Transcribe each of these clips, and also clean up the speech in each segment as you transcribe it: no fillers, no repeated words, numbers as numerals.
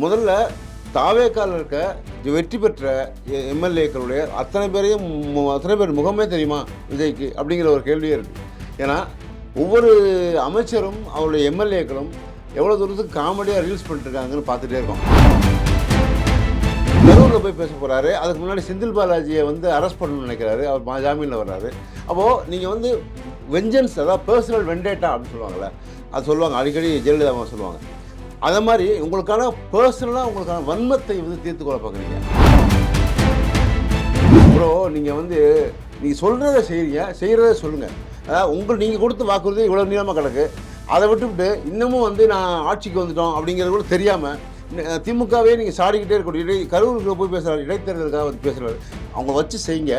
முதல்ல தாவேக்கால இருக்க வெற்றி பெற்ற எம்எல்ஏக்களுடைய அத்தனை பேர் முகமே தெரியுமா விஜய்க்கு அப்படிங்கிற ஒரு கேள்வியே இருக்குது. ஏன்னா ஒவ்வொரு அமைச்சரும் அவருடைய எம்எல்ஏக்களும் எவ்வளோ தூரத்துக்கு காமெடியாக ரீல்ஸ் பண்ணிட்டுருக்காங்கன்னு பார்த்துட்டே இருக்கோம். கரூரில் போய் பேச போகிறாரு. அதுக்கு முன்னாடி செந்தில் பாலாஜியை வந்து அரெஸ்ட் பண்ணணும்னு நினைக்கிறாரு. அவர் ஜாமீனில் வர்றாரு. அப்போது நீங்கள் வந்து வெஞ்சன்ஸ், அதாவது பர்சனல் வெண்டேட்டா அப்படின்னு சொல்லுவாங்கள்ல, அது சொல்லுவாங்க அடிக்கடி ஜெயலலிதா சொல்லுவாங்க. அதை மாதிரி உங்களுக்கான பர்சனலாக உங்களுக்கான வன்மத்தை வந்து தீர்த்து கொள்ள பார்க்குறீங்க. அப்புறம் நீங்கள் வந்து நீங்கள் சொல்கிறத செய்கிறத சொல்லுங்கள். அதாவது நீங்கள் கொடுத்த வாக்குறுதி இவ்வளோ நீளமாக கிடக்கு. அதை விட்டுவிட்டு இன்னமும் வந்து நான் ஆட்சிக்கு வந்துட்டோம் அப்படிங்கிறது கூட தெரியாமல் திமுகவே நீங்கள் சாடிக்கிட்டே இருக்கக்கூடிய கரூருக்கு போய் பேசுகிறாரு, இடைத்தேர்தலுக்காக வந்து பேசுகிறாரு. அவங்க வச்சு செய்யுங்க.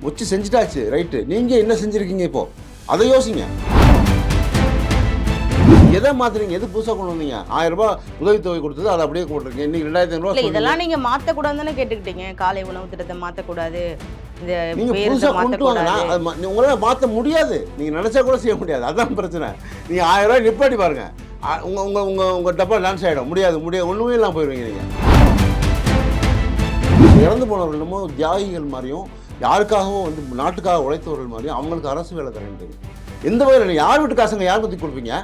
வச்சு செஞ்சுட்டாச்சு, ரைட்டு. நீங்கள் என்ன செஞ்சுருக்கீங்க இப்போது அதை யோசிங்க. எதை மாற்றுறீங்க? எது புதுசாக கொண்டு வந்தீங்க? 1000 ரூபாய் உதவித்தொகை கொடுத்தது அதை அப்படியே போட்டிருக்கீங்க. இன்னைக்கு 2500 இதெல்லாம் நீங்க மாற்றக்கூடாதுன்னு கேட்டுக்கிட்டீங்க. காலை உணவு திட்டத்தை மாற்றக்கூடாது, இந்த நீங்கள் புதுசாக கொண்டு வாங்க. உங்களால் மாற்ற முடியாது. நீங்கள் நினச்சா கூட செய்ய முடியாது. அதுதான் பிரச்சனை. நீங்கள் 1000 ரூபாய் நிப்பாட்டி பாருங்கள். உங்கள் டப்பா டான்ஸ் ஆகிடும். முடியாது ஒன்றுமே இல்லாமல் போயிடுவீங்க. நீங்கள் இறந்து போனவர்களுமோ தியாகிகள் மாதிரியும் யாருக்காகவும் வந்து நாட்டுக்காக உழைத்தவர்கள் மாதிரியும் அவங்களுக்கு அரசு வேலை தரேன்னு தெரியும். எந்த வகையில் யார் வீட்டு காசுங்க யார் பற்றி கொடுப்பீங்க?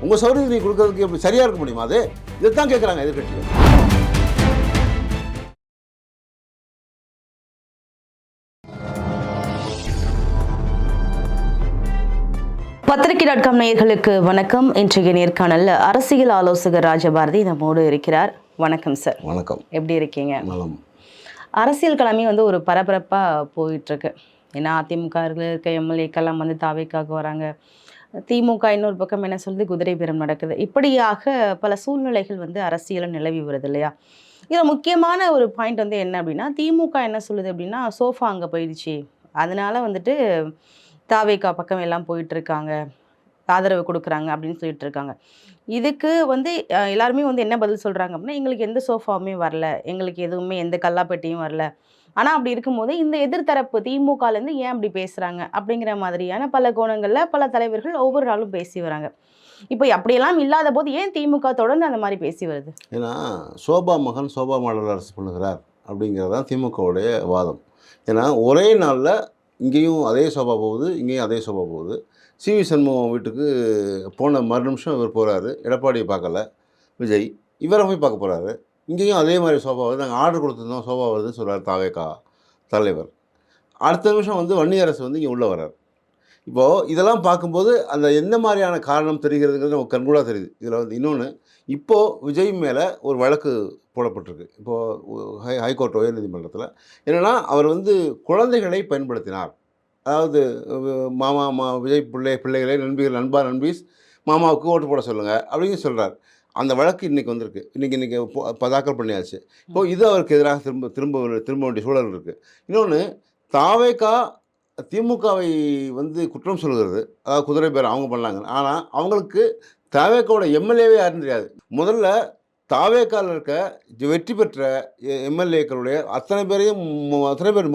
உங்கள் சௌகரியத்தை நீங்கள் கொடுக்கறதுக்கு எப்படி சரியாக இருக்க முடியுமா? அது இதைத்தான் கேட்குறாங்க எதிர்கட்சிகள். பத்திரிகை.com நேயர்களுக்கு வணக்கம். இன்றைய நேர்காணலில் அரசியல் ஆலோசகர் ராஜபாரதி நம்மோடு இருக்கிறார். வணக்கம் சார். வணக்கம். எப்படி இருக்கீங்க? நலம். அரசியல் கிழமை வந்து ஒரு பரபரப்பாக போயிட்டுருக்கு. ஏன்னா அதிமுக இருக்க எம்எல்ஏக்கெல்லாம் வந்து தாவேக்காக வராங்க. திமுக இன்னொரு பக்கம் என்ன சொல்லுது, குதிரை பேரம் நடக்குது. இப்படியாக பல சூழ்நிலைகள் வந்து அரசியலும் நிலவி வருது இல்லையா? இதில் முக்கியமான ஒரு பாயிண்ட் வந்து என்ன அப்படின்னா, திமுக என்ன சொல்லுது அப்படின்னா, சோஃபா அங்கே போயிடுச்சு, அதனால வந்துட்டு தாவேக்கா பக்கம் எல்லாம் போயிட்டுருக்காங்க, ஆதரவு கொடுக்குறாங்க அப்படின்னு சொல்லிட்டு இருக்காங்க. இதுக்கு வந்து எல்லாருமே வந்து என்ன பதில் சொல்கிறாங்க அப்படின்னா, எங்களுக்கு எந்த சோஃபாவுமே வரல, எங்களுக்கு எதுவுமே எந்த கல்லாப்பெட்டியும் வரல. ஆனால் அப்படி இருக்கும்போது இந்த எதிர்த்தரப்பு திமுகலேருந்து ஏன் அப்படி பேசுகிறாங்க அப்படிங்கிற மாதிரியான பல கோணங்களில் பல தலைவர்கள் ஒவ்வொரு நாளும் பேசி வராங்க. இப்போ அப்படியெல்லாம் இல்லாத போது ஏன் திமுக தொடர்ந்து அந்த மாதிரி பேசி வருது? ஏன்னா சோபா மகன் சோபா மாடல் அரசு பண்ணுகிறார் அப்படிங்கிறது தான் திமுகவுடைய வாதம். ஏன்னா ஒரே நாளில் இங்கேயும் அதே சோபா போகுது, இங்கேயும் அதே சோபா போகுது. சிவி சண்முகம் வீட்டுக்கு போன மறு நிமிஷம் இவர் போகிறாரு. எடப்பாடியை பார்க்கல விஜய், இவரை போய் பார்க்க போகிறாரு. இங்கேயும் அதே மாதிரி சோபா வருது. நாங்கள் ஆர்டர் கொடுத்துருந்தோம், சோபா வருதுன்னு சொல்கிறார் தாவேக்கா தலைவர். அடுத்த நிமிஷம் வந்து வன்னியரசு வந்து இங்கே உள்ளே வர்றார். இப்போது இதெல்லாம் பார்க்கும்போது அந்த எந்த மாதிரியான காரணம் தெரிகிறதுங்கிறது நமக்கு கண்கூடாக தெரியுது. இதில் வந்து இன்னொன்று, இப்போது விஜய் மேலே ஒரு வழக்கு போடப்பட்டிருக்கு. இப்போது ஹைகோர்ட் உயர்நீதிமன்றத்தில் என்னென்னா, அவர் வந்து குழந்தைகளை பயன்படுத்தினார். அதாவது விஜய் பிள்ளைகளை நண்பீஸ் மாமாவுக்கு ஓட்டு போட சொல்லுங்கள் அப்படின்னு சொல்கிறார். அந்த வழக்கு இன்றைக்கி வந்திருக்கு. இன்றைக்கி தாக்கல் பண்ணியாச்சு. இப்போது இது அவருக்கு எதிராக திரும்ப வேண்டிய சூழல் இருக்குது. இன்னொன்று, தாவேக்கா திமுகவை வந்து குற்றம் சொல்கிறது, அதாவது குதிரை பேர் அவங்க பண்ணாங்க. ஆனால் அவங்களுக்கு தாவேக்காவோட எம்எல்ஏவே யாருன்னு தெரியாது. முதல்ல தாவேக்காவில் இருக்க வெற்றி பெற்ற எம்எல்ஏக்களுடைய அத்தனை பேர்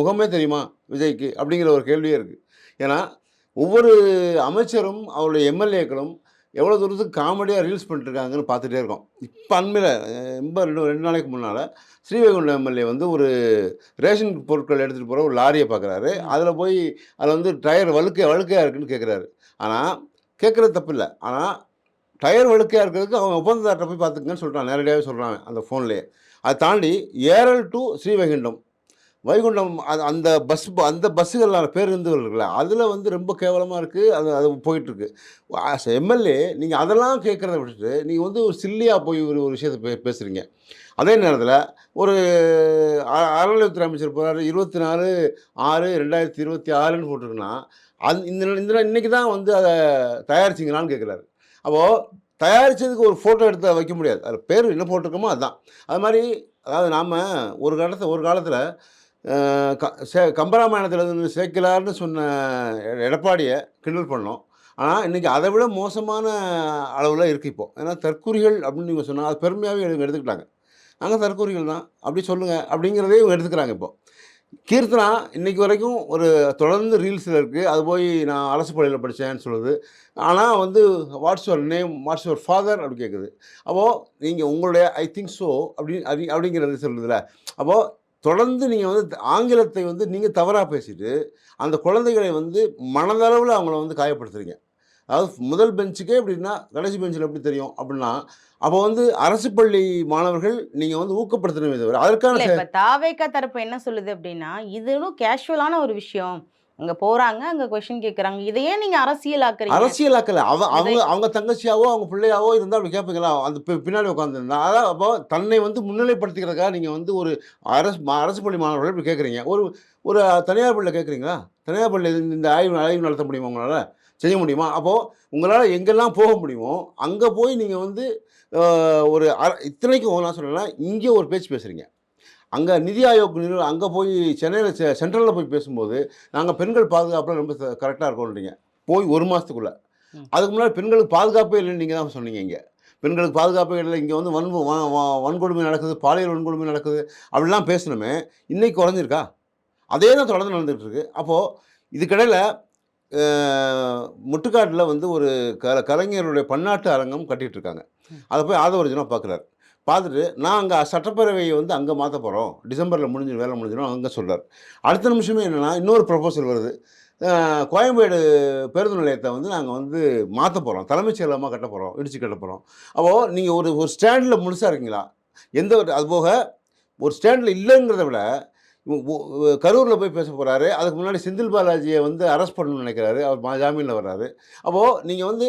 முகமே தெரியுமா விஜய்க்கு அப்படிங்கிற ஒரு கேள்வியே இருக்குது. ஏன்னா ஒவ்வொரு அமைச்சரும் அவருடைய எம்எல்ஏக்களும் எவ்வளோ தூரத்துக்கு காமெடியாக ரீல்ஸ் பண்ணிட்டுருக்காங்கன்னு பார்த்துட்டே இருக்கோம். இப்போ அண்மையில் 2 நாளைக்கு முன்னால் ஸ்ரீவைகுண்டம் எம்எல்ஏ வந்து ஒரு ரேஷன் பொருட்கள் எடுத்துகிட்டு போகிற ஒரு லாரியை பார்க்குறாரு. அதில் வந்து டயர் வழுக்கையாக இருக்குதுன்னு கேட்குறாரு. ஆனால் கேட்குறது தப்பு இல்லை. ஆனால் டயர் வழுக்கையாக இருக்கிறதுக்கு அவங்க ஒப்பந்ததார்ட்ட போய் பார்த்துக்குங்கன்னு சொல்கிறான். நேரடியாகவே சொல்கிறாங்க அந்த ஃபோன்லேயே. அதை தாண்டி ஏரல் டு ஸ்ரீவைகுண்டம் அந்த பஸ்ஸுகளான பேருந்துகள் இருக்குல்ல, அதில் வந்து ரொம்ப கேவலமாக இருக்குது. அது போயிட்டுருக்கு. எம்எல்ஏ நீங்கள் அதெல்லாம் கேட்குறத விட்டுட்டு நீங்கள் வந்து ஒரு சில்லியாக போய் ஒரு விஷயத்தை பேசுகிறீங்க. அதே நேரத்தில் ஒரு அறநிலையத்துறை அமைச்சர் போகிறாரு, 24/6/2026ன்னு போட்டிருக்குன்னா, இன்றைக்கி தான் வந்து அதை தயாரிச்சிங்களான்னு கேட்குறாரு. அப்போது தயாரித்ததுக்கு ஒரு ஃபோட்டோ எடுத்து வைக்க முடியாது. அதில் பேர் என்ன போட்டிருக்கோமோ அதுதான். அது மாதிரி அதாவது நாம் ஒரு காலத்தில் கம்பராமாயணத்தில் சேர்க்கலார்னு சொன்ன எடப்பாடியை கிண்டல் பண்ணோம். ஆனால் இன்றைக்கி அதை விட மோசமான அளவில் இருக்குது இப்போது. ஏன்னா தற்கூரிகள் அப்படின்னு நீங்கள் சொன்னால் அது பெருமையாகவே எடுத்துக்கிட்டாங்க. நாங்கள் தற்கூரிகள் தான் அப்படி சொல்லுங்கள் அப்படிங்கிறதே இவங்க எடுத்துக்கிறாங்க இப்போது. கீர்த்தனா இன்னைக்கு வரைக்கும் ஒரு தொடர்ந்து ரீல்ஸில் இருக்குது. அது போய் நான் அரசு பள்ளியில் படித்தேன்னு சொல்லுது. ஆனால் வந்து what's your name, what's your father அப்படி கேட்குது. அப்போது நீங்கள் உங்களுடைய ஐ திங்க் ஸோ அப்படிங்கிறது சொல்லுதுல. அப்போது தொடர்ந்து நீங்கள் வந்து ஆங்கிலத்தை வந்து நீங்கள் தவறாக பேசிட்டு அந்த குழந்தைகளை வந்து மனதளவில் அவங்கள வந்து காயப்படுத்துறீங்க. அதாவது முதல் பெஞ்சுக்கே எப்படின்னா கடைசி பெஞ்சில் எப்படி தெரியும் அப்படின்னா, அப்போ வந்து அரசு பள்ளி மாணவர்கள் நீங்கள் வந்து ஊக்கப்படுத்தணுமே தவிர அதற்கான இல்ல இப்ப தாவேக்கா தரப்பு என்ன சொல்லுது அப்படின்னா, இதுவும் கேஷுவலான ஒரு விஷயம். அங்க போறாங்க, அங்க கொஸ்டின் கேட்கறாங்க. இத ஏன் நீங்க அரசியலாக்குறீங்க? அரசியலாக்கல. இதை அவங்க அவங்க தங்கச்சியாவோ, அவங்க பிள்ளையாவோ இருந்தா அப்படி கேட்பீங்களா? அந்த பின்னாடி உட்காந்துருந்தா. அதான் அப்போ தன்னை வந்து முன்னிலைப்படுத்திக்கிறதுக்காக நீங்க வந்து ஒரு அரசு பள்ளி மாணவர்கள இப்படி கேட்குறீங்க. ஒரு ஒரு தனியார் பள்ளியில கேட்குறீங்களா? தனியார் பள்ளியில இந்த ஆய்வு ஆய்வு நடத்த முடியுமா உங்களால? செய்ய முடியுமா? அப்போ உங்களால எங்கெல்லாம் போக முடியுமோ, அங்க போய் நீங்க வந்து ஒரு இத்தனைக்கும் நான் சொல்றேன்னா, இங்க ஒரு பேச்சு பேசுறீங்க. அங்க நிதி ஆயோக் அங்க போய் சென்னையில சென்ட்ரல்ல போய் பேசும்போது, நாங்க பெண்கள் பாதுகாப்புல ரொம்ப கரெக்ட்டா இருக்கோம்ன்றீங்க. போய் 1 மாசத்துக்குள்ள. ம். அதுக்கு முன்னாடி பெண்களுக்கு பாதுகாப்பே இல்லைன்னு நீங்க தான் சொன்னீங்க இங்க. பெண்களுக்கு பாதுகாப்பே இல்லை. இங்க வந்து வன்கொடுமை நடக்குது, பாலியல் வன்கொடுமை நடக்குது. அப்படிலாம் பேசினோமே, இன்னைக்கு குறைஞ்சிருக்கா? அதே தான் தொடர்ந்து நடந்துட்டு இருக்கு. அப்போ இதுக்கிடையில அ முட்டுக்காட்டுல வந்து ஒரு கலைஞருடைய பன்னாட்டு அரங்கம் கட்டிட்டு இருக்காங்க. ம். அத போய் ஆதவர்ஜுனா பார்க்குறாரு. பார்த்துட்டு, நான் அங்க சட்டப்பேரவைய வந்து அங்க மாத்தப் போறோம். டிசம்பர்ல வேலை முடிஞ்சிரும் அங்க சொல்றாரு. அடுத்த நிமிஷமே என்னன்னா, இன்னொரு ப்ரொபோசல் வருது. கோயம்பேடு பேருந்து நிலையத்த வந்து நாங்க வந்து மாத்தப் போறோம். தலைமைச் செயலகமா கட்டப் போறோம். இடிச்சு கட்டப் போறோம். அப்போ நீங்க ஒரு ஒரு ஸ்டாண்ட்ல முழுசா இருக்கீங்களா? எந்த ஒரு அதுபோக ஒரு ஸ்டாண்ட்ல இல்லங்கிறத விட, ஒ ஒ கரூர்ல போய் பேசப் போறாரு. அதுக்கு முன்னாடி செந்தில் பாலாஜிய வந்து அரெஸ்ட் பண்ணணும்னு நெனைக்கிறாரு. அவர் ஜாமீன்ல வர்றாரு. அப்போ நீங்க வந்து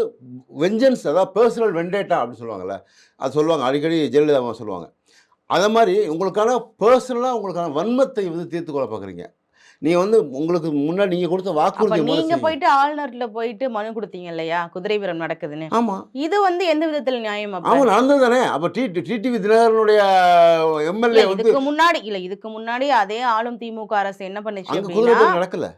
வெஞ்சன்ஸ் அதாவது பெர்சனல் வெண்டேட்டா அப்படின்னு சொல்லுவாங்கல்ல. அது சொல்லுவாங்க. அடிக்கடி ஜெயலலிதா அம்மா சொல்லுவாங்க. அத மாரி உங்களுக்கான பெர்சனலா உங்களுக்கான வன்மத்தை வந்து தீர்த்துக் கொள்ள பார்க்குறீங்க. நீங்க வந்து உங்களுக்கு முன்னாடி நீங்க கொடுத்த அப்ப வாக்குறுதிய மொதல்ல நீங்க செய்யுங்க. போயிட்டு ஆளுநர்ட்ட போயிட்டு மனு குடுத்தீங்க இல்லையா? குதிரை பேரம் நடக்குதுன்னு. ஆமா. இது வந்து எந்த விதத்துல நியாயம் அப்ப? ஆமா நடந்தது தானே. அப்ப டிடிவி தினகரனுடைய இல்ல எம்எல்ஏ வந்து இதுக்கு முன்னாடி அதே ஆளும் திமுக அரசு என்ன பண்ணுச்சு அங்க குதிரை அப்படின்னா, பேரம் நடக்கல.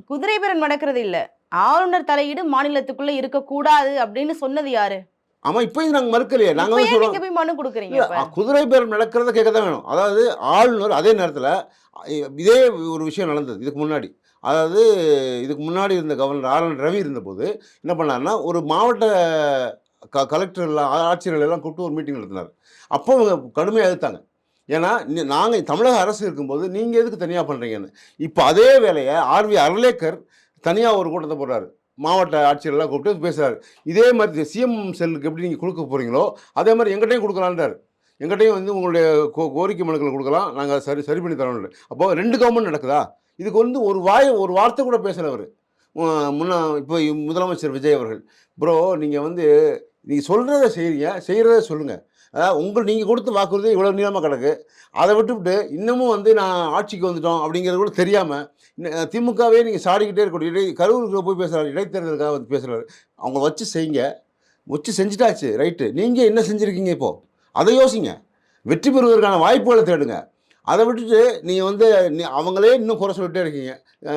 குதிரை பேரம் நடக்கிறது இல்ல. ஆளுநர் தலையீடு மாநிலத்துக்குள்ள இருக்கக்கூடாது அப்படின்னு சொன்னது யாரு? ஆமா இப்பயும் நாங்க மறுக்கலையே. நாங்க இப்ப வந்து ஏன் சொல்றோம். நீங்க போய் மனு குடுக்குறீங்க இல்ல அப்ப? குதிரை பேரம் நடக்கிறத கேட்க தான் வேணும். அதாவது ஆளுநர் அதே நேரத்தில இதே ஒரு விஷயம் நடந்தது இதுக்கு முன்னாடி. அதாவது இதுக்கு முன்னாடி இருந்த கவர்னர் ரவி இருந்தபோது என்ன பண்ணாருன்னா, ஒரு மாவட்ட கலெக்டர்லாம் ஆட்சியர்கள் எல்லாம் கூப்பிட்டு ஒரு மீட்டிங் நடத்தினார். அப்போ அவங்க கடுமையா எதிர்த்தாங்க. ஏன்னா, நாங்க தமிழக அரசு இருக்கும்போது நீங்க எதுக்கு தனியா பண்றீங்கன்னு. இப்ப அதே வேலைய அர்லேக்கர் தனியா ஒரு கூட்டத்த போடுறாரு. மாவட்ட ஆட்சியர்கள்லாம் கூப்பிட்டு பேசுறாரு. இதே மாரி சிஎம் செல்லுக்கு எப்படி நீங்க குடுக்க போறீங்களோ, அதே மாரி எங்கிட்டயும் குடுக்கலான்றாரு. எங்கிட்டயும் வந்து உங்களுடைய கோரிக்கை மனுக்கள குடுக்கலாம். நாங்க சரி சரி பண்ணி தரோம்னு. அப்போ 2 கவர்மெண்ட் நடக்குதா? இதுக்கு வந்து ஒரு வார்த்தை கூட பேசல அவரு. அ முன்னா இப்ப முதலமைச்சர் விஜய் அவர்கள். ப்ரோ நீங்க வந்து நீங்க சொல்றத செய்றீங்க, செய்றத சொல்லுங்க. அதாவது நீங்க குடுத்த வாக்குறுதி இவ்வளவு நீளமா கிடக்கு. அத விட்டுப்புட்டு இன்னமும் வந்து நான் ஆட்சிக்கு வந்துட்டோம் அப்படிங்கிறது கூட தெரியாம, திமுகவே நீங்க சாடிக்கிட்டே இருக்கக்கூடிய கரூருக்கு போய் பேசுறாரு. இடைத்தேர்தலுக்காக வந்து பேசுறாரு. அவங்கள வச்சு செய்யுங்க. வச்சு செஞ்சுட்டாச்சு. ரைட்டு. நீங்க என்ன செஞ்சிருக்கீங்க இப்போ? அத யோசிங்க. வெற்றி பெறுவதற்கான வாய்ப்புகள தேடுங்க. அத விட்டுட்டு நீங்க வந்து அவங்களே இன்னும் குறை சொல்லிட்டே இருக்கீங்க. அ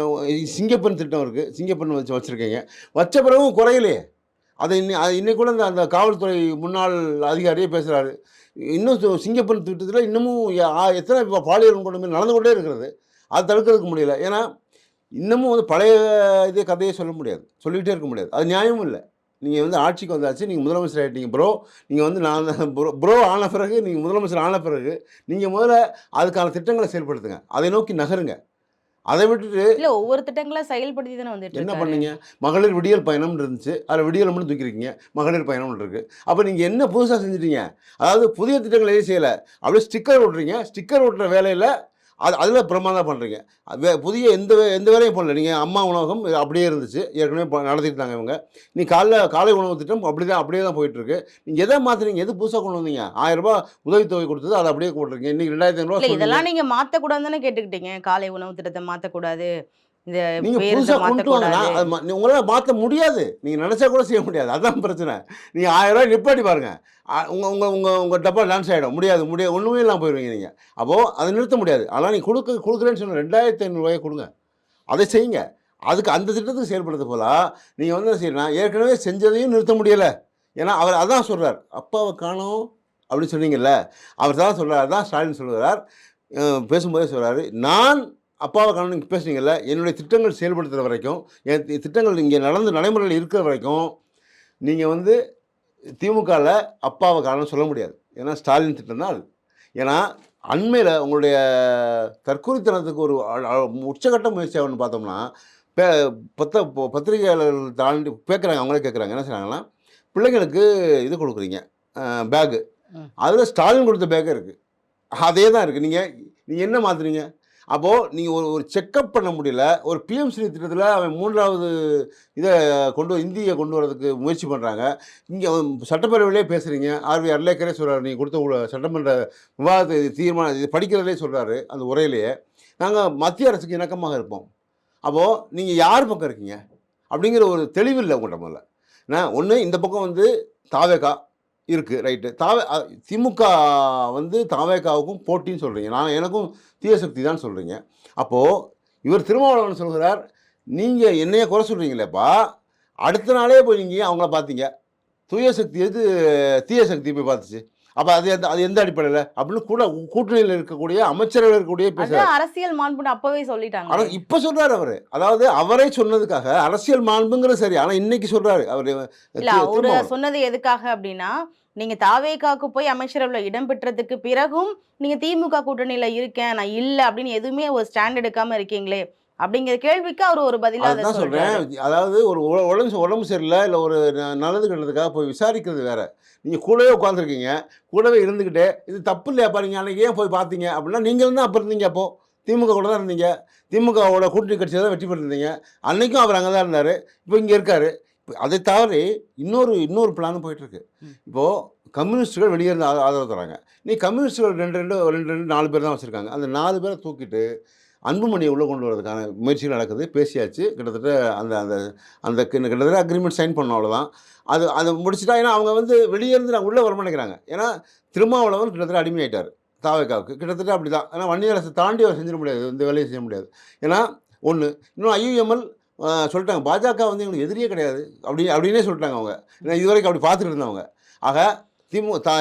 சிங்கப்பெண் திட்டம் இருக்கு. சிங்கப்பெண் வச்சிருக்கீங்க. வச்ச பிறகும் குறையலையே! அது இன்னைக்கு கூட அந்த அந்த காவல்துறை முன்னாள் அதிகாரியே பேசுறாரு. இன்னும் சிங்கப்பெண் திட்டத்தில இன்னமும் எத்தனை பாலியல் வன்கொடுமை நடந்து கொண்டே இருக்கிறது. அத தடுக்கிறதுக்கு முடியல. ஏன்னா, இன்னமும் வந்து பழைய கதைய சொல்ல முடியாது. சொல்லிக்கிட்டே இருக்க முடியாது. அது நியாயமும் இல்ல. நீங்க வந்து ஆட்சிக்கு வந்தாச்சு. நீங்க முதலமைச்சர் ஆயிட்டீங்க ப்ரோ. நீங்க வந்து நான் ப்ரோ ஆன பிறகு நீங்க முதலமைச்சர் ஆன பிறகு, நீங்க முதல்ல அதுக்கான திட்டங்கள செயல்படுத்துங்க. அதை நோக்கி நகருங்க. அத விட்டுட்டு இல்ல ஒவ்வொரு திட்டங்களா செயல்படுத்தி தானே வந்துட்டு என்ன இருக்காரு. பண்ணீங்க? மகளிர் விடியல் பயணம்னு இருந்துச்சு. அதில விடியல மட்டும் தூக்கியிருக்கீங்க. மகளிர் பயணம்னு இருக்கு. அப்ப நீங்க என்ன புதுசா செஞ்சுட்டீங்க? அதாவது புதிய திட்டங்கள் எதுவும் செய்யல. அப்படியே ஸ்டிக்கர் ஒட்டுறீங்க. ஸ்டிக்கர் ஒட்டுற வேலையில அதில பிரமாதம் பண்றீங்க. புதிய எந்த வேலையும் பண்ணல. நீங்க அம்மா உணவகம் அப்படியே இருந்துச்சு. ஏற்கனவே நடத்திட்டு இருந்தாங்க இவங்க. நீ காலை உணவு திட்டம் அப்படியே தான் போயிட்டுருக்கு. நீங்க எத மாத்துனீங்க? எது புதுசா கொண்டு வந்தீங்க? ரூ. 1000 உதவித்தொகை குடுத்தது. அத அப்படியே போட்டுருக்கீங்க. இன்னைக்கு ரூ. 2500 இல்ல சொன்னீங்க. இதெல்லாம் நீங்க மாத்தக்கூடாதுன்னு தானே கேட்டுக்கிட்டீங்க. காலை உணவு திட்டத்த மாத்தக்கூடாது. இந்த நீங்க பேருந்த புதுசா கொண்டு வாங்க. மாத்தக்கூடாது. நான் அது உங்களால மாத்த முடியாது. நீங்க நெனச்சா கூட செய்ய முடியாது. அதான் பிரச்சனை. நீங்க ரூ. 1000 நிப்பாட்டி பாருங்க. உங்க உங்க உங்க உங்க டப்பா லான்ச் ஆயிடும். முடியாது. ஒண்ணுமே இல்லாம போயிருவீங்க நீங்க. அப்போ அத நிறுத்த முடியாது. ஆனா நீங்க குடுக்குறேன்னு சொன்ன ரூ. 2500 குடுங்க. அதை செய்யுங்க. அதுக்கு அந்த திட்டத்துக்கு செயல்படுறது போலா, நீங்க வந்து என்ன செய்யணும்னா, ஏற்கனவே செஞ்சதையும் நிறுத்த முடியல. ஏன்னா, அவர் அதான் சொல்றார். "அப்பாவ காணோம்" அப்படின்னு சொன்னீங்கல்ல. அவர் தான் சொல்றார். அதான் ஸ்டாலின் சொல்லுகிறார். அ பேசும்போதே சொல்றாரு. "நான் அப்பாவை காணும் நீங்கள் பேசுனீங்கல்ல, என்னுடைய திட்டங்கள் செயல்படுத்துகிற வரைக்கும், என் திட்டங்கள் இங்கே நடைமுறையில் இருக்கிற வரைக்கும், நீங்கள் வந்து திமுகவில் அப்பாவை காணோம்னு சொல்ல முடியாது. ஏன்னா ஸ்டாலின் திட்டம் தான் அது. ஏன்னா அண்மையில் உங்களுடைய தற்கொலைத்தனத்துக்கு ஒரு உச்சகட்ட முயற்சி ஆகுன்னு பார்த்தோம்னா, பே பத்திரிகையாளர்கள் தாண்டி கேட்குறாங்க, அவங்களே கேட்குறாங்க. என்ன செய்றாங்கன்னா, பிள்ளைங்களுக்கு இது கொடுக்குறீங்க பேகு. அதில் ஸ்டாலின் கொடுத்த பேக்கே இருக்குது. அதே தான் இருக்குது. நீங்கள் என்ன மாற்றுறீங்க? அப்போது நீங்கள் ஒரு செக்கப் பண்ண முடியல. ஒரு பிஎம்ஸ்ரீ திட்டத்தில் அவன் 3வது இதை இந்தியை கொண்டு வரதுக்கு முயற்சி பண்ணுறாங்க. இங்கே சட்டப்பேரவையிலே பேசுகிறீங்க. ஆர்வி அர்லேக்கரே சொல்கிறார், நீங்கள் கொடுத்த சட்டமன்ற விவாதத்தை தீர்மானம் இது படிக்கிறதுலே சொல்கிறாரு அந்த உரையிலேயே, நாங்கள் மத்திய அரசுக்கு இணக்கமாக இருப்போம். அப்போது நீங்கள் யார் பக்கம் இருக்கீங்க அப்படிங்கிற ஒரு தெளிவில்லை உங்கள்கிட்ட. முதல்ல நான் ஒன்று இந்த பக்கம் வந்து தாவேகா இருக்குது, ரைட்டு. திமுக வந்து தாவேகாவுக்கும் போட்டின்னு சொல்கிறீங்க. எனக்கும் தீய சக்தி தான் சொல்கிறீங்க. அப்போது இவர் திருமாவளவன் சொல்கிறார், நீங்கள் என்னைய குறை சொல்கிறீங்களேப்பா, அடுத்த நாளே போய் நீங்கள் அவங்கள பார்த்தீங்க. தூய சக்தி எது தீய சக்தி போய் பார்த்துச்சு. அப்போ அது எந்த அடிப்படையில் அப்படின்னு கூட்டணியில் இருக்கக்கூடிய அமைச்சர்கள் இருக்கக்கூடிய அதான் அரசியல் மாண்புன்னு அப்பவே சொல்லிட்டாங்க. ஆனால் இப்போ சொல்கிறார் அவர். அதாவது அவரே சொன்னதுக்காக அரசியல் மாண்புங்கிறது சரி. ஆனால் இன்னைக்கு சொல்கிறாரு அவர். இல்ல அவரு சொன்னது எதுக்காக அப்படின்னா, நீங்க தாவேகாவுக்கு போய் அமைச்சரவையில் இடம் பெற்றதுக்கு பிறகும் நீங்க திமுக கூட்டணியில இருக்கேன் நான் இல்லை அப்படின்னு எதுவுமே ஒரு ஸ்டாண்ட் எடுக்காம இருக்கீங்களே அப்படிங்கிற கேள்விக்கு அவர் ஒரு பதிலாக அதுதான் சொல்கிறேன். அதாவது ஒரு உடம்பு சரியில்லை, இல்லை ஒரு நல்லது கெட்டதுக்காக போய் விசாரிக்கிறது வேற. நீங்கள் கூடவே உட்காந்துருக்கீங்க, கூடவே இருந்துக்கிட்டே இது தப்பு இல்லையாப்பா, நீங்கள் அன்றைக்கி ஏன் போய் பார்த்தீங்க அப்படின்னா, நீங்கள் தான் அப்போ இருந்தீங்க. அப்போது திமுக கூட தான் இருந்தீங்க. திமுகவோட கூட்டணி கட்சியை தான் வெற்றி பெற்றிருந்தீங்க. அன்றைக்கும் அவர் அங்கே தான் இருந்தார். இப்போ இங்கே இருக்கார். அதை தவிர இன்னொரு பிளானும் போயிட்டுருக்கு. இப்போது கம்யூனிஸ்ட்டுகள் வெளியே இருந்து ஆதரவு தராங்க. கம்யூனிஸ்ட்டுகள் ரெண்டு 4 பேர் தான் வச்சுருக்காங்க. அந்த 4 பேரை தூக்கிட்டு அன்புமணியை உள்ளே கொண்டு வரதுக்கான முயற்சிகள் நடக்குது. பேசியாச்சு. கிட்டத்தட்ட அந்த கிட்டத்தட்ட அக்ரிமெண்ட் சைன் பண்ணோம், அவ்வளோதான். அதை முடிச்சுட்டா. ஏன்னா அவங்க வந்து வெளியே இருந்து நான் உள்ளே வரமாட்டேங்கிறாங்க. ஏன்னா திருமாவளவன் கிட்டத்தட்ட அடிமையாயிட்டார் தாவேகாவுக்கு. கிட்டத்தட்ட அப்படி தான். ஏன்னா வன்னியர் அரசை தாண்டி அவர் செஞ்சிட முடியாது, இந்த வேலையை செய்ய முடியாது. ஏன்னா ஒன்று இன்னும் ஐயுஎம்எல் சொல்லிட்டாங்க, பாஜக வந்து எங்களுக்கு எதிரியே கிடையாது அப்படின்னே சொல்லிட்டாங்க அவங்க. ஏன்னா இதுவரைக்கும் அப்படி பார்த்துட்டு இருந்தவங்க. ஆக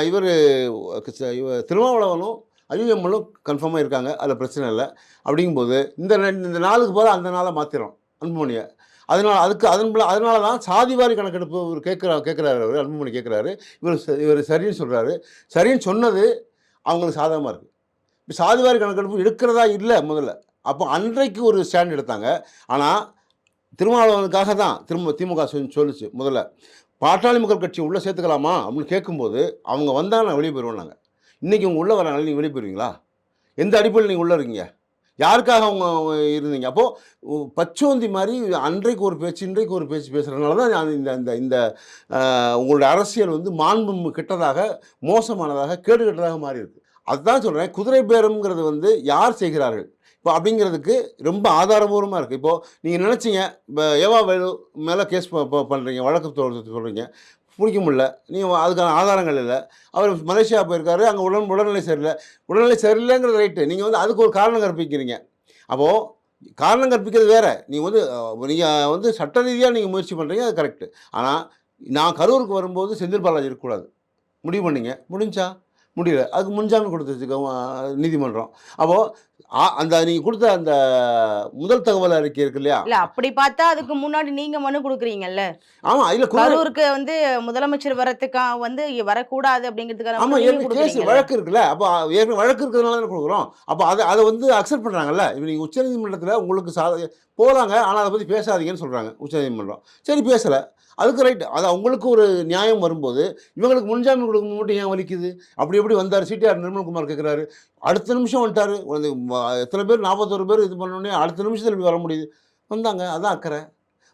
இவர் திருமாவளவனும் ஐயுஎம்எல்லும் கன்ஃபார்மாக இருக்காங்க, அதில் பிரச்சனை இல்லை. அப்படிங்கும்போது இந்த நாளுக்கு போல அந்த நாளை மாற்றிடும் அன்புமணியை. அதனால தான் சாதிவாரி கணக்கெடுப்பு இவர் கேட்குறாரு அவர் அன்புமணி கேட்குறாரு. இவர் சரின்னு சொல்கிறாரு. சரின்னு சொன்னது அவங்களுக்கு சாதகமாக இருக்குது. இப்போ சாதிவாரி கணக்கெடுப்பு எடுக்கிறதா இல்லை முதல்ல. அப்போ அன்றைக்கு ஒரு ஸ்டாண்ட் எடுத்தாங்க. ஆனால் திருமாவளவனுக்காக தான் திமுக சொல்லிச்சு முதல்ல, பாட்டாளி மக்கள் கட்சி உள்ளே சேர்த்துக்கலாமா அப்படின்னு கேட்கும்போது அவங்க வந்தால் நான் வெளியே போயிடுவோம். நாங்கள் இன்றைக்கி உங்கள் உள்ளே வரனால நீங்கள் வெளியே போயிடுவீங்களா? எந்த அடிப்படையில் நீங்கள் உள்ளே இருக்கீங்க? யாருக்காக அவங்க இருந்தீங்க? அப்போது பச்சோந்தி மாதிரி அன்றைக்கு ஒரு பேச்சு இன்றைக்கு ஒரு பேச்சு பேசுகிறதுனால தான் இந்த உங்களுடைய அரசியல் வந்து மாண்பு கெட்டதாக, மோசமானதாக, கேடு கெட்டதாக மாறி இருக்குது. அதுதான் சொல்கிறேன். குதிரை பேரம்ங்கிறது வந்து யார் செய்கிறார்கள் இப்போ அப்படிங்கிறதுக்கு ரொம்ப ஆதாரபூர்வமாக இருக்குது. இப்போது நீங்கள் நினச்சிங்க, இப்போ ஏவா வேலு மேலே கேஸ் பண்ணுறீங்க, வழக்கு சொல்கிறீங்க, பிடிக்க முடியல, நீங்கள் அதுக்கான ஆதாரங்கள் இல்லை. அவர் மலேசியா போயிருக்காரு, அங்கே உடல்நிலை சரியில்லைங்கிறது ரைட்டு. நீங்கள் வந்து அதுக்கு ஒரு காரணம் கற்பிக்கிறீங்க. அப்போது காரணம் கற்பிக்கிறது வேறு. நீங்கள் வந்து சட்ட ரீதியாக நீங்கள் முயற்சி பண்ணுறீங்க, அது கரெக்டு. ஆனால் நான் கரூருக்கு வரும்போது செந்தில் பாலாஜி இருக்கக்கூடாது முடிவு பண்ணிங்க, முடியல. அதுக்கு முன்ஜாமீன் கொடுத்துச்சு நீதிமன்றம். அப்போது நீங்கள் கொடுத்த அந்த முதல் தகவல் அறிக்கை இருக்கு இல்லையா? இல்ல அப்படி பார்த்தா அதுக்கு முன்னாடி நீங்க மனு கொடுக்குறீங்கல்ல. ஆமாம், இல்லை கரூருக்கு வந்து முதலமைச்சர் வரத்துக்காக வந்து வரக்கூடாது அப்படிங்கிறதுக்கான வழக்கு இருக்குல்ல. அப்போ ஏற்கனவே வழக்கு இருக்கிறதுனால தானே கொடுக்குறோம். அப்போ அதை வந்து அக்செப்ட் பண்ணுறாங்கல்ல. இப்போ நீங்கள் உச்சநீதிமன்றத்தில் உங்களுக்கு போகிறாங்க, ஆனால் அதை பற்றி பேசாதீங்கன்னு சொல்கிறாங்க உச்சநீதிமன்றம். சரி, பேசலை, அதுக்கு ரைட்டு. அது அவங்களுக்கு ஒரு நியாயம் வரும்போது இவங்களுக்கு முன்ஜாமீன் கொடுக்க மட்டும் ஏன் வலிக்குது? அப்படி எப்படி வந்தார் சிடிஆர் நிர்மல்குமார் கேட்குறாரு, அடுத்த நிமிஷம் வந்துட்டார். எத்தனை பேர் 41 பேர் இது பண்ணோடனே அடுத்த நிமிஷத்தில் இப்படி வர முடியுது? வந்தாங்க, அதான் அக்கறை.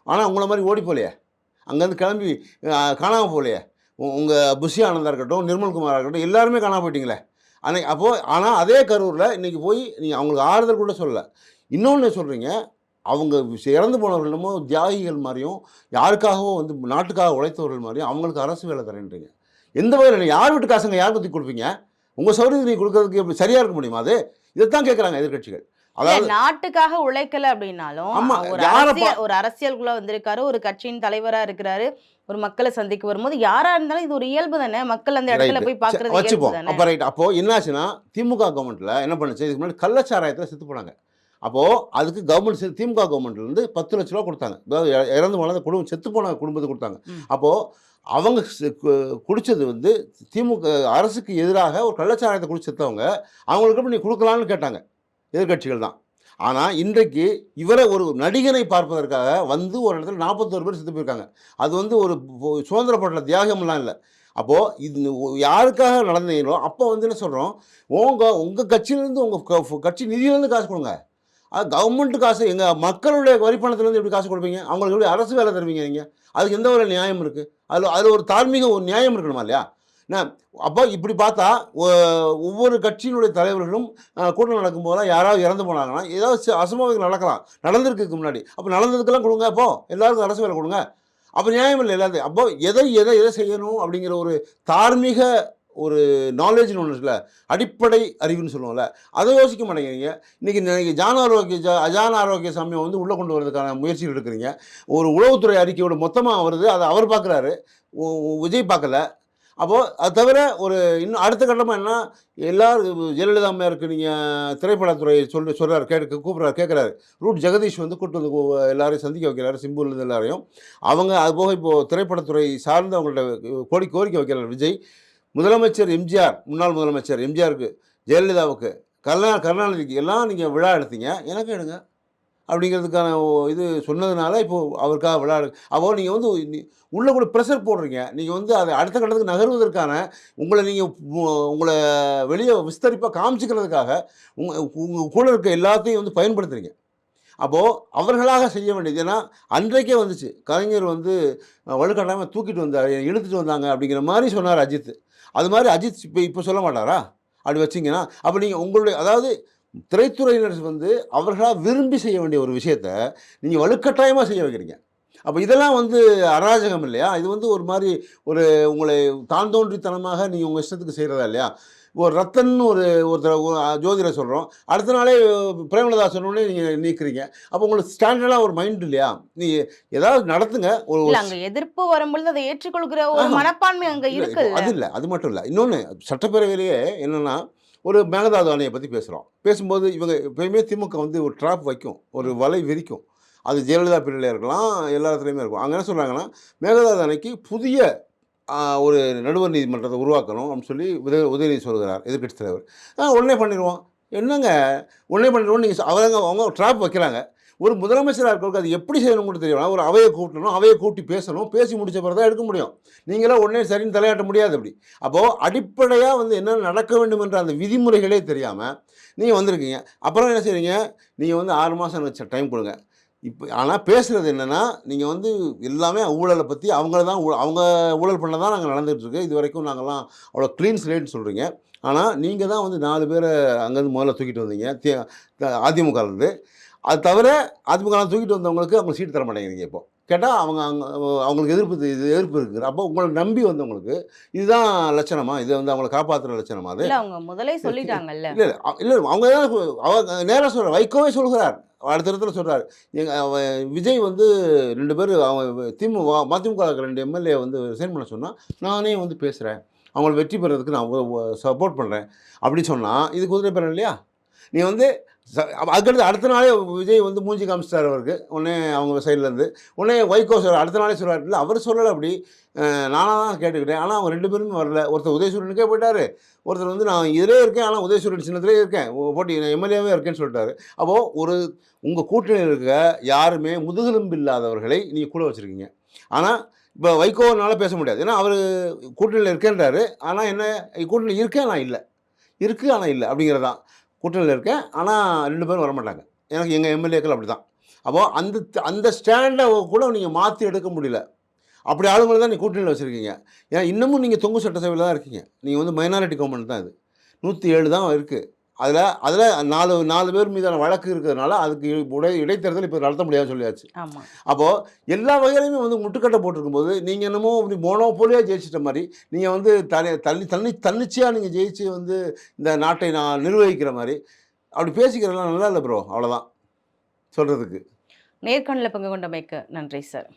ஆனால் உங்களை மாதிரி ஓடி போலையே, அங்கேருந்து கிளம்பி காணாமல் போகலையே. உங்கள் புஷி ஆனந்தா இருக்கட்டும், நிர்மல்குமாராக இருக்கட்டும், எல்லாருமே காணாமல் போயிட்டீங்களே அன்னைக்கு. அப்போது ஆனால் அதே கரூரில் இன்றைக்கி போய் நீங்கள் அவங்களுக்கு ஆறுதல் கூட சொல்லலை. இன்னொன்று சொல்கிறீங்க, அவங்க இறந்து போனவர்களுமோ தியாகிகள் மாதிரியும், யாருக்காகவோ வந்து நாட்டுக்காக உழைத்தவர்கள் மாதிரியும் அவங்களுக்கு அரசு வேலை தரேன்றீங்க. எந்த வகையில் யார் வீட்டு காசுங்க யார் பற்றி கொடுப்பீங்க? உங்கள் சௌகரியத்தை நீங்கள் கொடுக்கறதுக்கு எப்படி சரியாக இருக்க முடியுமா? அது இதைத்தான் கேட்குறாங்க எதிர்கட்சிகள். அதாவது நாட்டுக்காக உழைக்கல அப்படின்னாலும் ஒரு அரசியலுக்குள்ள வந்திருக்காரு, ஒரு கட்சியின் தலைவரா இருக்கிறாரு, ஒரு மக்களை சந்திக்க வரும்போது யாரா இருந்தாலும் இது ஒரு இயல்பு தானே, மக்கள் அந்த இடத்துல போய் பார்க்கறது வச்சுப்போம். அப்போ ரைட். அப்போ என்னாச்சுன்னா திமுக கவர்மெண்ட்ல என்ன பண்ணுச்சு, இதுக்கு முன்னாடி கள்ளச்சாராயத்தில் செத்து போனாங்க. அப்போது அதுக்கு கவர்மெண்ட் திமுக கவர்மெண்ட்லேருந்து 10 லட்ச ரூபா கொடுத்தாங்க. அதாவது இறந்து போன குடும்பம் செத்துப்போன குடும்பத்துக்கு கொடுத்தாங்க. அப்போது அவங்க குடித்தது வந்து திமுக அரசுக்கு எதிராக ஒரு கள்ளச்சாராயத்தை குடிச்சு செத்தவங்க, அவங்களுக்கு நீ கொடுக்கலான்னு கேட்டாங்க எதிர்க்கட்சிகள் தான். ஆனால் இன்றைக்கு இவரை ஒரு நடிகனை பார்ப்பதற்காக வந்து ஒரு இடத்துல 41 பேர் செத்து போயிருக்காங்க. அது வந்து ஒரு சுதந்திர போராட்ட தியாகம்லாம் இல்லை. அப்போது இது யாருக்காக நடந்தீங்களோ அப்போ வந்து என்ன சொல்கிறோம், உங்கள் கட்சியிலேருந்து உங்கள் கட்சி நிதியிலேருந்து காசு கொடுங்க. அது கவர்மெண்ட் காசு எங்கள் மக்களுடைய வரிப்பணத்துலேருந்து எப்படி காசு கொடுப்பீங்க? அவங்களுக்கு எப்படி அரசு வேலை தருவீங்க நீங்கள்? அதுக்கு எந்த ஒரு நியாயம் இருக்குது? அதில் ஒரு தார்மீக ஒரு நியாயம் இருக்கணுமா இல்லையா? அப்போ இப்படி பார்த்தா ஒவ்வொரு கட்சியினுடைய தலைவர்களும் கூட்டம் நடக்கும்போதெல்லாம் யாராவது இறந்து போனாங்கன்னா ஏதாவது அசம்பாவிதங்கள் நடக்கலாம், நடந்திருக்கு முன்னாடி. அப்போ நடந்ததுக்கெல்லாம் கொடுங்க, அப்போ எல்லாருக்கும் அரசு வேலை கொடுங்க. அப்போ நியாயம் இல்லை எல்லாத்தையும். அப்போ எதை செய்யணும் அப்படிங்கிற ஒரு தார்மீக ஒரு நாலேஜ்னு ஒன்று இருக்குல்ல, அடிப்படை அறிவுன்னு சொல்லுவோம்ல, அதை யோசிக்க மாட்டேங்கிறீங்க. இன்றைக்கி அஜான ஆரோக்கிய சாமியை வந்து உள்ளே கொண்டு வரதுக்கான முயற்சிகள் எடுக்கிறீங்க. ஒரு உளவுத்துறை அறிக்கையோட மொத்தமாக வருது, அதை அவர் பார்க்குறாரு, விஜய் பார்க்கல. அப்போது அது தவிர ஒரு இன்னும் அடுத்த கட்டமாக என்ன, எல்லோரும் ஜெயலலிதா அம்மையாருக்கு நீங்கள் திரைப்படத்துறை சொல்கிறார், கூப்பிட்றாரு, கேட்குறாரு. ரூட் ஜெகதீஷ் வந்து கூப்பிட்டு வந்து எல்லாரையும் சந்திக்க வைக்கிறாரு, சிம்பூர்லேருந்து எல்லாரையும். அவங்க அதுபோக இப்போது திரைப்படத்துறை சார்ந்து அவங்கள்ட்ட கோரிக்கை வைக்கிறார் விஜய். முதலமைச்சர் எம்ஜிஆர், முன்னாள் முதலமைச்சர் எம்ஜிஆருக்கு, ஜெயலலிதாவுக்கு, கருணாநிதிக்கு எல்லாம் நீங்கள் விழா எடுத்தீங்க, எனக்கு எடுங்க அப்படிங்கிறதுக்கான இது சொன்னதுனால இப்போது அவருக்காக விழா அப்போது நீங்கள் வந்து உள்ளே கூட ப்ரெஷர் போடுறீங்க. நீங்கள் வந்து அதை அடுத்த கட்டத்துக்கு நகர்வதற்கான உங்களை வெளியே விஸ்தரிப்பாக காமிச்சிக்கிறதுக்காக உங்கள் கூட இருக்க எல்லாத்தையும் வந்து பயன்படுத்துகிறீங்க. அப்போது அவர்களாக செய்ய வேண்டியது, ஏன்னா அன்றைக்கே வந்துச்சு, கலைஞர் வந்து வலுக்கட்டாயமாக தூக்கிட்டு வந்தார், இழுத்துட்டு வந்தாங்க அப்படிங்கிற மாதிரி சொன்னார் அஜித். அது மாதிரி அஜித் இப்போ சொல்ல மாட்டாரா? அப்படி வச்சிங்கன்னா அப்போ நீங்கள் உங்களுடைய, அதாவது திரைத்துறையினர் வந்து அவர்களாக விரும்பி செய்ய வேண்டிய ஒரு விஷயத்த நீங்கள் வலுக்கட்டாயமாக செய்ய வைக்கிறீங்க. அப்போ இதெல்லாம் வந்து அராஜகம் இல்லையா? இது வந்து ஒரு மாதிரி உங்களை தாந்தோன்றித்தனமாக நீங்கள் உங்கள் இஷ்டத்துக்கு செய்கிறதா இல்லையா? ஒரு ரத்தன்னு ஒருத்தர் ஜோதிடர் சொல்கிறோம், அடுத்த நாளே பிரேமலதா சொன்னோடனே நீங்கள் நீக்கிறீங்க. அப்போ உங்களுக்கு ஸ்டாண்டர்டாக ஒரு மைண்ட் இல்லையா? நீங்கள் ஏதாவது நடத்துங்க. அங்கே எதிர்ப்பு வரும்பொழுது அதை ஏற்றுக்கொள்கிற ஒரு மனப்பான்மை அங்கே இருக்கு. அது இல்லை, அது மட்டும் இல்லை. இன்னொன்று, சட்டப்பேரவையிலேயே என்னென்னா, ஒரு மேகதாது அணையை பற்றி பேசும்போது இவங்க எப்பயுமே திமுக வந்து ஒரு ட்ராப் வைக்கும், ஒரு வலை விரிக்கும். அது ஜெயலலிதா பீரியடில் இருக்கலாம், எல்லா இடத்துலையுமே இருக்கும். அங்கே என்ன சொல்கிறாங்கன்னா, மேகதாது அணைக்கு புதிய ஒரு நடுவர் நீதிமன்றத்தை உருவாக்கணும் அப்படின்னு சொல்லி உதயநிதி சொல்கிறார், எதிர்க்கட்சி தலைவர். உடனே பண்ணிடுவோம். என்னங்க உடனே பண்ணிடுவோம், நீங்கள் அவங்க ட்ராப் வைக்கிறாங்க. ஒரு முதலமைச்சராக இருக்கிறவங்க அது எப்படி செய்யணும் கூட தெரியும். ஒரு அவையை கூட்டணும், அவையை கூட்டி பேசணும், பேசி முடிச்ச பிறகு தான் எடுக்க முடியும். நீங்களாம் உடனே சரின்னு தலையாட்ட முடியாது. அப்படி அப்போது அடிப்படையாக வந்து என்ன நடக்க வேண்டும் என்ற அந்த விதிமுறைகளே தெரியாமல் நீங்கள் வந்திருக்கீங்க. அப்புறம் என்ன செய்கிறீங்க, நீங்கள் வந்து 6 மாதம் எனக்கு டைம் கொடுங்க. இப்போ ஆனால் பேசுகிறது என்னென்னா, நீங்கள் வந்து எல்லாமே ஊழலை பற்றி அவங்க ஊழல் பண்ண தான் நாங்கள் நடந்துகிட்ருக்கு, இது வரைக்கும் நாங்கள்லாம் அவ்வளோ க்ளீன் ஸ்லேட்னு சொல்கிறீங்க. ஆனால் நீங்கள் தான் வந்து 4 பேரை அங்கேருந்து முதல்ல தூக்கிட்டு வந்தீங்க அதிமுகலேருந்து. அது தவிர அதிமுக தூக்கிட்டு வந்தவங்களுக்கு அவங்க சீட்டு தர மாட்டேங்கிறீங்க. இப்போ கேட்டால் அவங்களுக்கு எதிர்ப்பு இருக்குது. அப்போ உங்களை நம்பி வந்தவங்களுக்கு இதுதான் லட்சணமா? இது வந்து அவங்களை காப்பாற்றுற லட்சணமா? அது அவங்க முதலே சொல்லிட்டாங்கல்ல. இல்லை இல்லை, அவங்க தான் அவங்க நேராக சொல்கிறார், வைகோவே சொல்கிறார், அடுத்த இடத்துல சொல்கிறார். விஜய் வந்து 2 பேர் மதிமுக 2 எம்எல்ஏ வந்து ரிசைன் பண்ண சொன்னால் நானே வந்து பேசுகிறேன், அவங்களை வெற்றி பெறதுக்கு நான் சப்போர்ட் பண்ணுறேன் அப்படின்னு சொன்னால் இது குதிரை பேரம் இல்லையா? நீ வந்து அதுக்கடுத்து அடுத்த நாளே விஜய் வந்து மூஞ்சி காமிச்சிட்டார் அவருக்கு. உடனே அவங்க சைட்லேருந்து உடனே வைகோ அடுத்த நாளே சொல்கிறார், இல்லை அவர் சொல்லலை, அப்படி நானாக தான் கேட்டுக்கிட்டேன், ஆனால் அவங்க 2 பேருமே வரல. ஒருத்தர் உதயசூரியனுக்கே போயிட்டார், ஒருத்தர் வந்து நான் இதிலே இருக்கேன், ஆனால் உதயசூரியன் சின்னத்திலே இருக்கேன், போட்டி எம்எல்ஏவே இருக்கேன்னு சொல்லிட்டாரு. அப்போது உங்கள் கூட்டணியில் இருக்க யாருமே முதுகெலும்பு இல்லாதவர்களை நீங்கள் கூட வச்சுருக்கீங்க. ஆனால் இப்போ வைகோனால பேச முடியாது, ஏன்னா அவர் கூட்டணியில் இருக்கேன்றாரு. ஆனால் என்ன, கூட்டணியில் இருக்கேன் ஆனால் இல்லை, இருக்குது ஆனால் இல்லை அப்படிங்கிறதான். கூட்டணியில் இருக்கேன் ஆனால் 2 பேரும் வரமாட்டாங்க, எனக்கு எங்கள் எம்எல்ஏக்கள் அப்படி தான். அப்போது அந்த ஸ்டாண்டை கூட நீங்கள் மாற்றி எடுக்க முடியல. அப்படி ஆளுங்களை தான் நீங்கள் கூட்டணியில் வச்சுருக்கீங்க. ஏன்னா இன்னமும் நீங்கள் தொங்கு சட்டசபையில் தான் இருக்கீங்க. நீங்கள் வந்து மைனாரிட்டி கவர்மெண்ட் தான். இது 107 தான் இருக்குது. அதில் 4 பேர் மீதான வழக்கு இருக்கிறதுனால அதுக்கு இடைத்தேர்தல் இப்போ நடத்த முடியாதுன்னு சொல்லியாச்சு. அப்போது எல்லா வகையிலையுமே வந்து முட்டுக்கட்டை போட்டிருக்கும்போது நீங்கள் என்னமோ அப்படி மோனோபோலியாக ஜெயிச்சிட்ட மாதிரி, நீங்கள் வந்து தன்னிச்சையாக நீங்கள் ஜெயிச்சு வந்து இந்த நாட்டை நான் நிர்வகிக்கிற மாதிரி அப்படி பேசிக்கிறதுலாம் நல்லா இல்லை ப்ரோ. அவ்வளோதான் சொல்கிறதுக்கு. நேர்காணலில் பங்கு கொண்டமைக்கு நன்றி சார்.